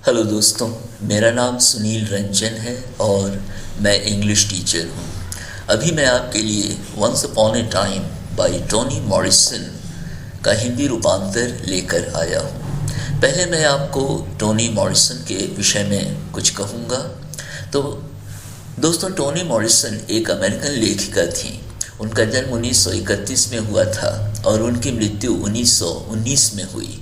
Hello दोस्तों, मेरा नाम सुनील रंजन है और मैं इंग्लिश टीचर हूँ। अभी मैं आपके लिए once upon a time by Toni Morrison का हिंदी रूपांतर लेकर आया हूँ। पहले मैं आपको टोनी मॉरिसन के विषय में कुछ कहूँगा। तो दोस्तों, टोनी मॉरिसन एक अमेरिकन लेखिका थी। उनका जन्म 1931 में हुआ था और उनकी मृत्यु 1919 में हुई।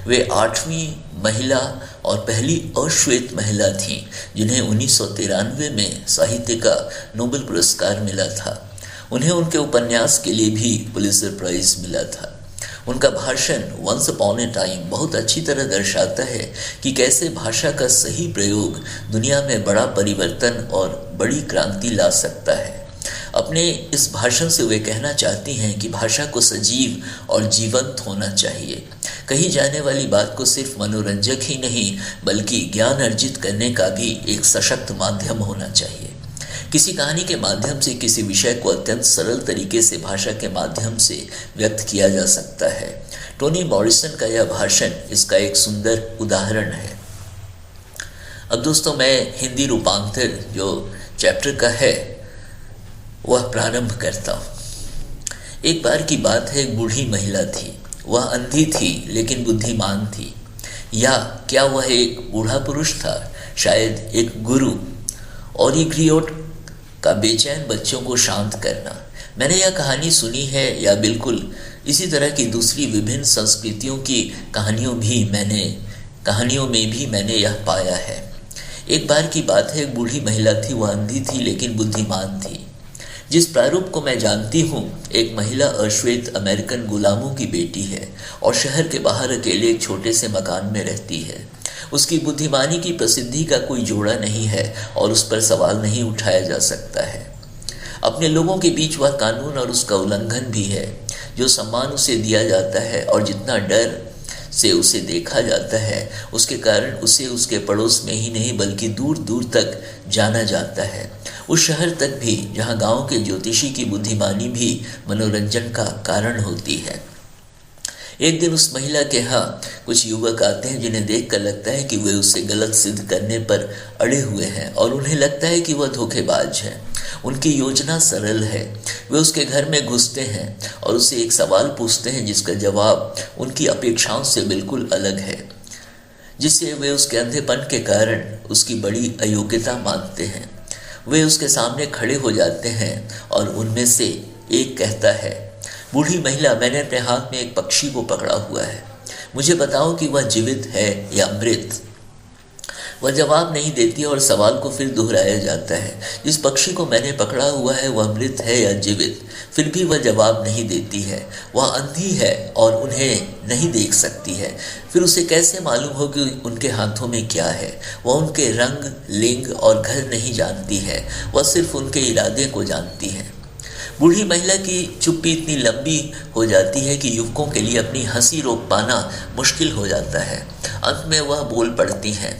वे 8वीं महिला और पहली अश्वेत महिला थीं जिन्हें 1993 में साहित्य का नोबेल पुरस्कार मिला था। उन्हें उनके उपन्यास के लिए भी पुलित्जर प्राइज मिला था। उनका भाषण वंस अपॉन ए टाइम बहुत अच्छी तरह दर्शाता है कि कैसे भाषा का सही प्रयोग दुनिया में बड़ा परिवर्तन और बड़ी क्रांति ला सकता है। अपने इस भाषण से वे कहना चाहती हैं कि भाषा को सजीव और जीवंत होना चाहिए। कही जाने वाली बात को सिर्फ मनोरंजक ही नहीं बल्कि ज्ञान अर्जित करने का भी एक सशक्त माध्यम होना चाहिए। किसी कहानी के माध्यम से किसी विषय को अत्यंत सरल तरीके से भाषा के माध्यम से व्यक्त किया जा सकता है। टोनी मॉरिसन का यह भाषण इसका एक सुंदर उदाहरण है। अब दोस्तों, मैं हिंदी रूपांतर जो चैप्टर का है वह प्रारंभ करता हूँ। एक बार की बात है, एक बूढ़ी महिला थी। वह अंधी थी लेकिन बुद्धिमान थी। या क्या वह एक बूढ़ा पुरुष था? शायद एक गुरु। ओरिग्रियोट का बेचैन बच्चों को शांत करना। मैंने यह कहानी सुनी है या बिल्कुल इसी तरह की दूसरी विभिन्न संस्कृतियों की कहानियों में भी मैंने यह पाया है। एक बार की बात है, एक बूढ़ी महिला थी। वह अंधी थी लेकिन बुद्धिमान थी। जिस प्रारूप को मैं जानती हूँ, एक महिला अश्वेत अमेरिकन गुलामों की बेटी है और शहर के बाहर अकेले एक छोटे से मकान में रहती है। उसकी बुद्धिमानी की प्रसिद्धि का कोई जोड़ा नहीं है और उस पर सवाल नहीं उठाया जा सकता है। अपने लोगों के बीच वह कानून और उसका उल्लंघन भी है। जो सम्मान उसे दिया जाता है और जितना डर से उसे देखा जाता है, उसके कारण उसे उसके पड़ोस में ही नहीं बल्कि दूर दूर तक जाना जाता है। उस शहर तक भी जहाँ गांव के ज्योतिषी की बुद्धिमानी भी मनोरंजन का कारण होती है। एक दिन उस महिला के यहाँ कुछ युवक आते हैं जिन्हें देखकर लगता है कि वे उसे गलत सिद्ध करने पर अड़े हुए हैं और उन्हें लगता है कि वह धोखेबाज है। उनकी योजना सरल है। वे उसके घर में घुसते हैं और उससे एक सवाल पूछते हैं जिसका जवाब उनकी अपेक्षाओं से बिल्कुल अलग है, जिससे वे उसके अंधेपन के कारण उसकी बड़ी अयोग्यता मानते हैं। वे उसके सामने खड़े हो जाते हैं और उनमें से एक कहता है, बूढ़ी महिला, मैंने अपने हाथ में एक पक्षी को पकड़ा हुआ है। मुझे बताओ कि वह जीवित है या मृत। वह जवाब नहीं देती और सवाल को फिर दोहराया जाता है, जिस पक्षी को मैंने पकड़ा हुआ है वह मृत है या जीवित। फिर भी वह जवाब नहीं देती है। वह अंधी है और उन्हें नहीं देख सकती है। फिर उसे कैसे मालूम हो कि उनके हाथों में क्या है? वह उनके रंग, लिंग और घर नहीं जानती है। वह सिर्फ उनके इरादे को जानती है। बूढ़ी महिला की चुप्पी इतनी लंबी हो जाती है कि युवकों के लिए अपनी हंसी रोक पाना मुश्किल हो जाता है। अंत में वह बोल पड़ती है।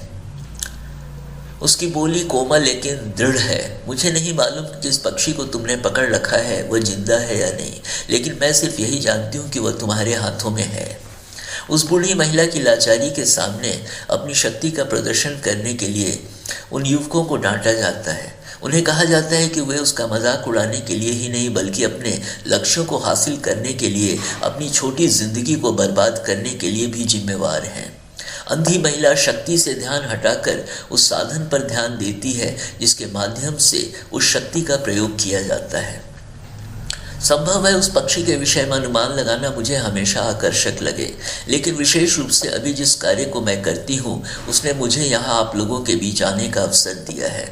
उसकी बोली कोमल लेकिन दृढ़ है। मुझे नहीं मालूम कि जिस पक्षी को तुमने पकड़ रखा है वह जिंदा है या नहीं, लेकिन मैं सिर्फ यही जानती हूँ कि वह तुम्हारे हाथों में है। उस बूढ़ी महिला की लाचारी के सामने अपनी शक्ति का प्रदर्शन करने के लिए उन युवकों को डांटा जाता है। उन्हें कहा जाता है कि वे उसका मजाक उड़ाने के लिए ही नहीं बल्कि अपने लक्ष्यों को हासिल करने के लिए, अपनी छोटी जिंदगी को बर्बाद करने के लिए भी जिम्मेवार हैं। अंधी महिला शक्ति से ध्यान हटाकर उस साधन पर ध्यान देती है जिसके माध्यम से उस शक्ति का प्रयोग किया जाता है। संभव है उस पक्षी के विषय में अनुमान लगाना मुझे हमेशा आकर्षक लगे, लेकिन विशेष रूप से अभी जिस कार्य को मैं करती हूँ उसने मुझे यहाँ आप लोगों के बीच आने का अवसर दिया है।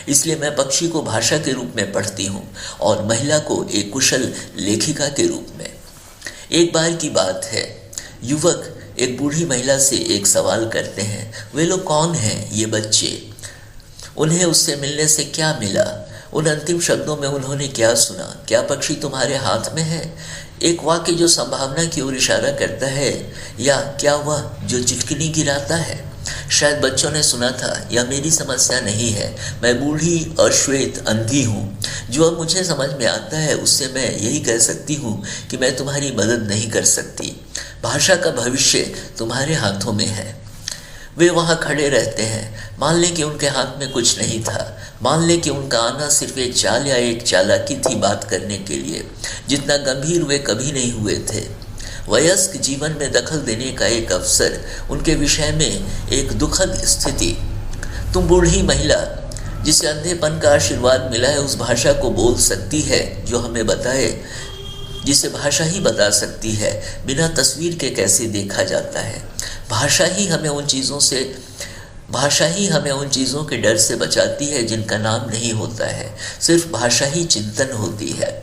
इसलिए मैं पक्षी को भाषा के रूप में पढ़ती हूँ और महिला को एक कुशल लेखिका के रूप में। एक बार की बात है, युवक एक बूढ़ी महिला से एक सवाल करते हैं, वे लोग कौन हैं ये बच्चे? उन्हें उससे मिलने से क्या मिला? उन अंतिम शब्दों में उन्होंने क्या सुना? क्या पक्षी तुम्हारे हाथ में है? एक वाक्य जो संभावना की ओर इशारा करता है, या क्या वह जो चिटकनी गिराता है? शायद बच्चों ने सुना था, यह मेरी समस्या नहीं है, मैं बूढ़ी अश्वेत अंधी हूँ। जो अब मुझे समझ में आता है उससे मैं यही कह सकती हूँ कि मैं तुम्हारी मदद नहीं कर सकती। भाषा का भविष्य तुम्हारे हाथों में है। वे वहाँ खड़े रहते हैं। मान लें कि उनके हाथ में कुछ नहीं था, मान लें कि उनका आना सिर्फ एक चाल या एक चालाकी थी बात करने के लिए, जितना गंभीर वे कभी नहीं हुए थे। वयस्क जीवन में दखल देने का एक अवसर, उनके विषय में एक दुखद स्थिति। तुम बूढ़ी महिला जिसे अंधेपन का आशीर्वाद मिला है, उस भाषा को बोल सकती है जो हमें बताए, जिसे भाषा ही बता सकती है बिना तस्वीर के कैसे देखा जाता है। भाषा ही हमें उन चीज़ों के डर से बचाती है जिनका नाम नहीं होता है, सिर्फ भाषा ही चिंतन होती है।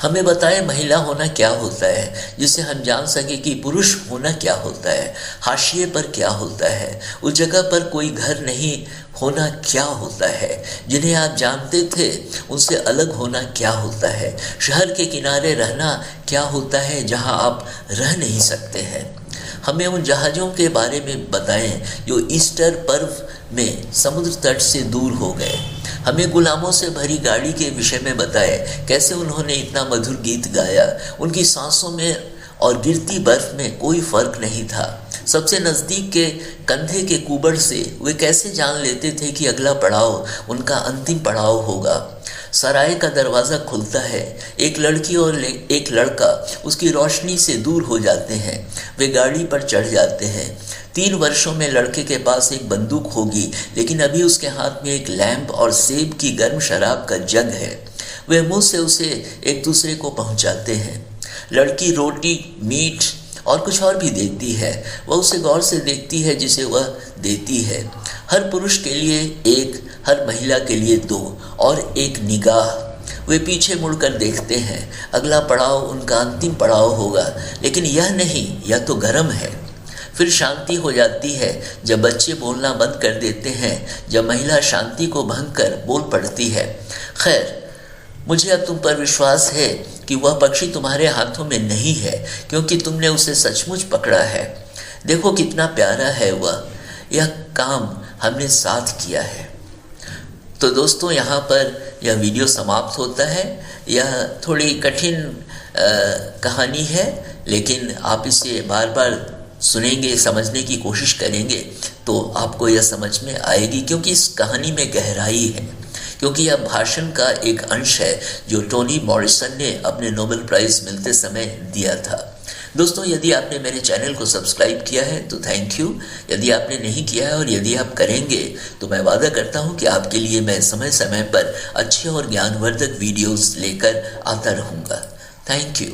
हमें बताए महिला होना क्या होता है, जिससे हम जान सके कि पुरुष होना क्या होता है, हाशिए पर क्या होता है, उस जगह पर कोई घर नहीं होना क्या होता है, जिन्हें आप जानते थे उनसे अलग होना क्या होता है, शहर के किनारे रहना क्या होता है जहां आप रह नहीं सकते हैं। हमें उन जहाज़ों के बारे में बताएं जो ईस्टर पर्व में समुद्र तट से दूर हो गए। हमें गुलामों से भरी गाड़ी के विषय में बताएं कैसे उन्होंने इतना मधुर गीत गाया। उनकी सांसों में और गिरती बर्फ में कोई फर्क नहीं था। सबसे नज़दीक के कंधे के कुबड़ से वे कैसे जान लेते थे कि अगला पड़ाव उनका अंतिम पड़ाव होगा। सराय का दरवाज़ा खुलता है, एक लड़की और एक लड़का उसकी रोशनी से दूर हो जाते हैं। वे गाड़ी पर चढ़ जाते हैं। 3 वर्षों में लड़के के पास एक बंदूक होगी, लेकिन अभी उसके हाथ में एक लैंप और सेब की गर्म शराब का जग है। वे मुंह से उसे एक दूसरे को पहुंचाते हैं। लड़की रोटी, मीट और कुछ और भी देती है। वह उसे गौर से देखती है जिसे वह देती है। हर पुरुष के लिए एक, हर महिला के लिए 2 और एक निगाह। वे पीछे मुड़कर देखते हैं। अगला पड़ाव उनका अंतिम पड़ाव होगा, लेकिन यह नहीं, यह तो गर्म है। फिर शांति हो जाती है जब बच्चे बोलना बंद कर देते हैं, जब महिला शांति को भंग कर बोल पड़ती है। खैर, मुझे अब तुम पर विश्वास है कि वह पक्षी तुम्हारे हाथों में नहीं है, क्योंकि तुमने उसे सचमुच पकड़ा है। देखो कितना प्यारा है वह। यह काम हमने साथ किया है। तो दोस्तों, यहाँ पर यह वीडियो समाप्त होता है। यह थोड़ी कठिन कहानी है, लेकिन आप इसे बार बार सुनेंगे, समझने की कोशिश करेंगे तो आपको यह समझ में आएगी, क्योंकि इस कहानी में गहराई है, क्योंकि यह भाषण का एक अंश है जो टोनी मॉरिसन ने अपने नोबेल प्राइज़ मिलते समय दिया था। दोस्तों, यदि आपने मेरे चैनल को सब्सक्राइब किया है तो थैंक यू। यदि आपने नहीं किया है और यदि आप करेंगे तो मैं वादा करता हूं कि आपके लिए मैं समय समय पर अच्छे और ज्ञानवर्धक वीडियोस लेकर आता रहूँगा। Thank you.